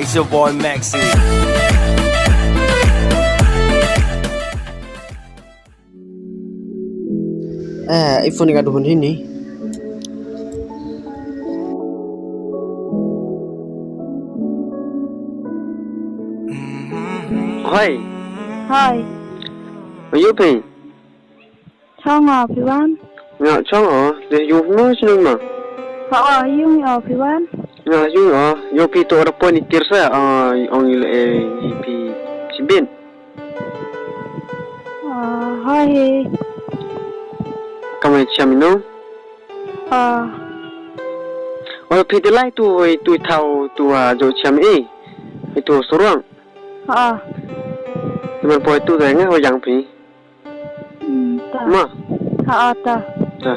It's your boy Maxi. iPhone ka duhon hini. Hi, Hi, are you paying? chào ngọc Phi Văn. Dạ, cháu ở, để yêu nó xin mà. Họ yêu ngọc Phi Văn. Dạ, yêu pi to ada pun itir saya, ông pi sibin. Hi, Kamu siapa ini? Oh, pi tu lai tu tahu tu jo siapa ini? Itu seorang. Teman boy tu dah ngah yang pi. ta. Ma. Ta. Ta.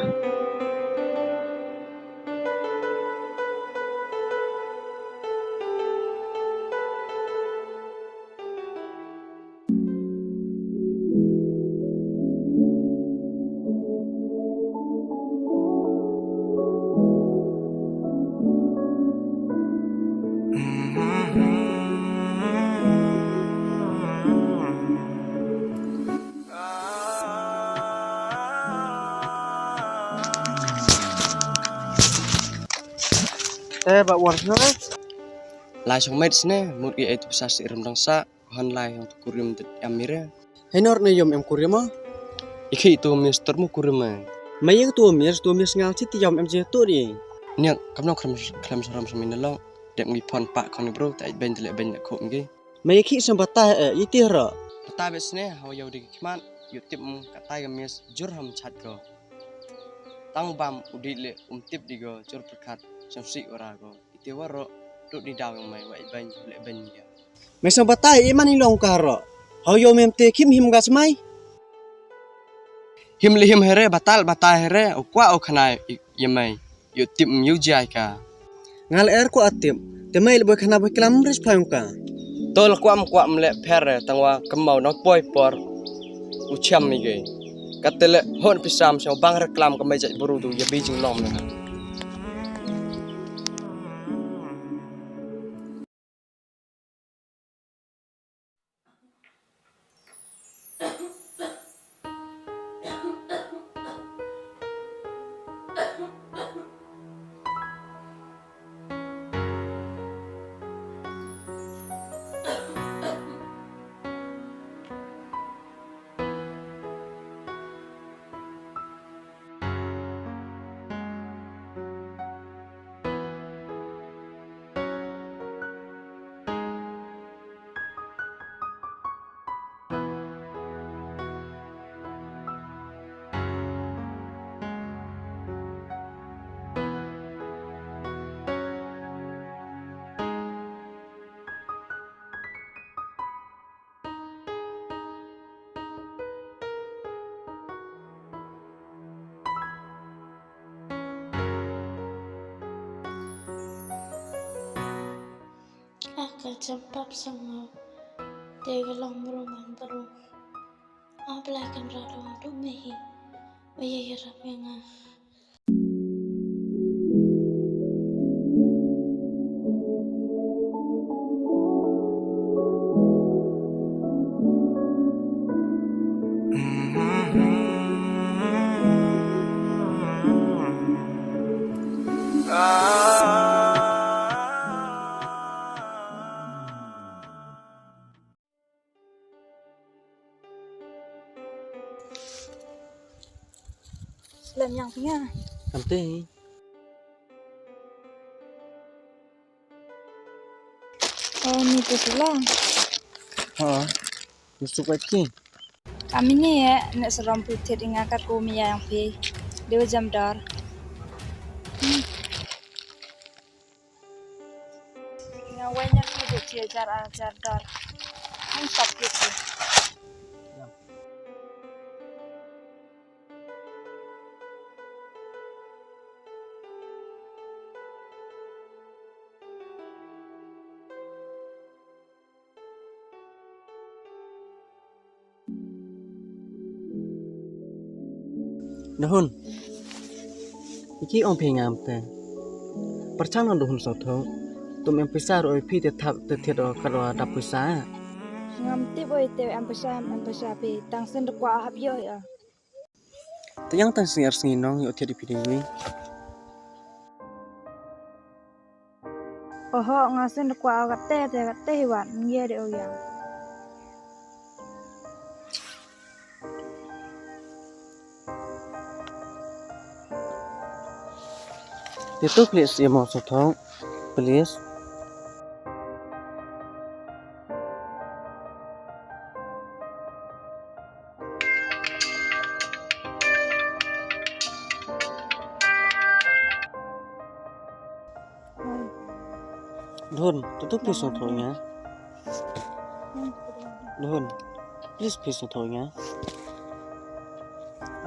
Bak warna. Lai trong mét nè, một cái ấy tụi sa sĩ rầm đằng sa, hòn lai yang tụi kurim tụi amira. Henor na yom em kurima. Iki tụi mister mu kurim mà. Mayang tu mies ngal sit yom em je tu di. Nè, cầm nong kham saram samin nalong, đẹp mi pon pak con bro, tại bên tụi bên lại khom cái. Mayang ki sambata itira. Ta biết nè, hao yau đi kman, YouTube katai cái mies jur ham chat go. Tang bam udi le tip di go jur perkat, sam si ora go. Itu waro duduk di dalam mai wa bên lại bên dia. May sambata iman ilong karo. How yom em te kim him gas mai. Him li him here batal here, ukwa ukhanai yamai. YouTube yu jai ka. Ngal er ko atim. Te mai le boy khana boy klam ris phayong ka. Tol kwam le phere tangwa kamau nok poi por ucham mi ge katele hon pisam so bang reklam kamai jai buru tu ya bijing nom na Akan sempat sengau, tegelang meruman baru. Apalagi rado untuk mehi, bayar yang làm yang punya. Sampai. Ni tu sulang. Musuk lagi. Kami ni nak seram putih dengan kat kumi yang pi. Dia jam dar. Ngawanya tu dia jar dar. Ini tak gitu. Dahun. Iki om pe ngam te. Percang dohun sotho. tụm em pisa rồi phi tiệt thập tiệt thiệt rồi cả rồi đập pisa ngam tip oi te em pesa pe tang sen de kwa hab yo yaแต่ยังตั้งสิ่งสิ่งน้องอยู่ที่ดีพีดีวิ oho nga sen de kwa ga te wan nge de o ya เดี๋ยวตู้เพลสยามอสท้องเพลสโดนตู้เพลสท้องเงี้ยโดนเพลสเพลสท้องเงี้ย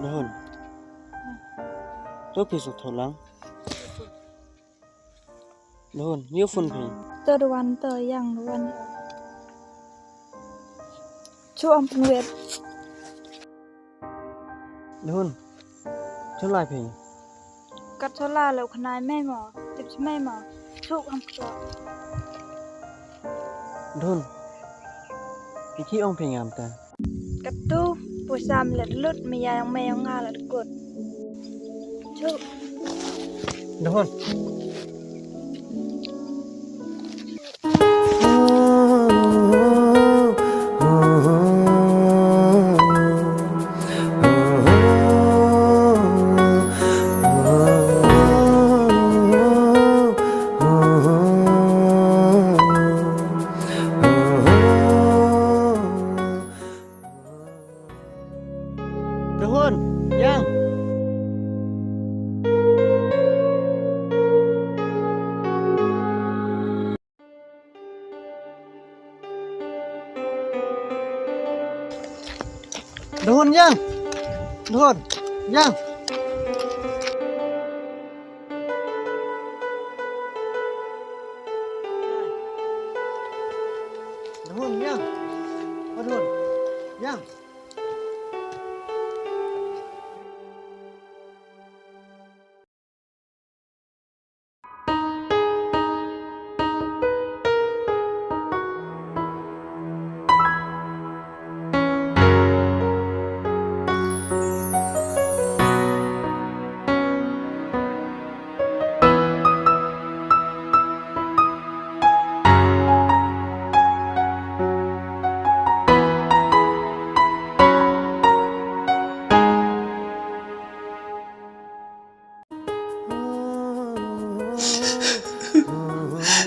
โดนตู้เพลสท้องลังโดนนิ้วฝุ่นเพล te de wan te yang de wan chu am pun wet โดนเท่าไรเพล kat thola lo khnai mai mo tip mai mo chu am klo โดนพี่ที่องเพลงามแต่ kat tu pu sam le lut mi ya yang mai yang nga la kut chu โดน ทุกคนยังทุกคนยังทุกคนยังทุกคนยังทุกคนยัง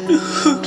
Duh.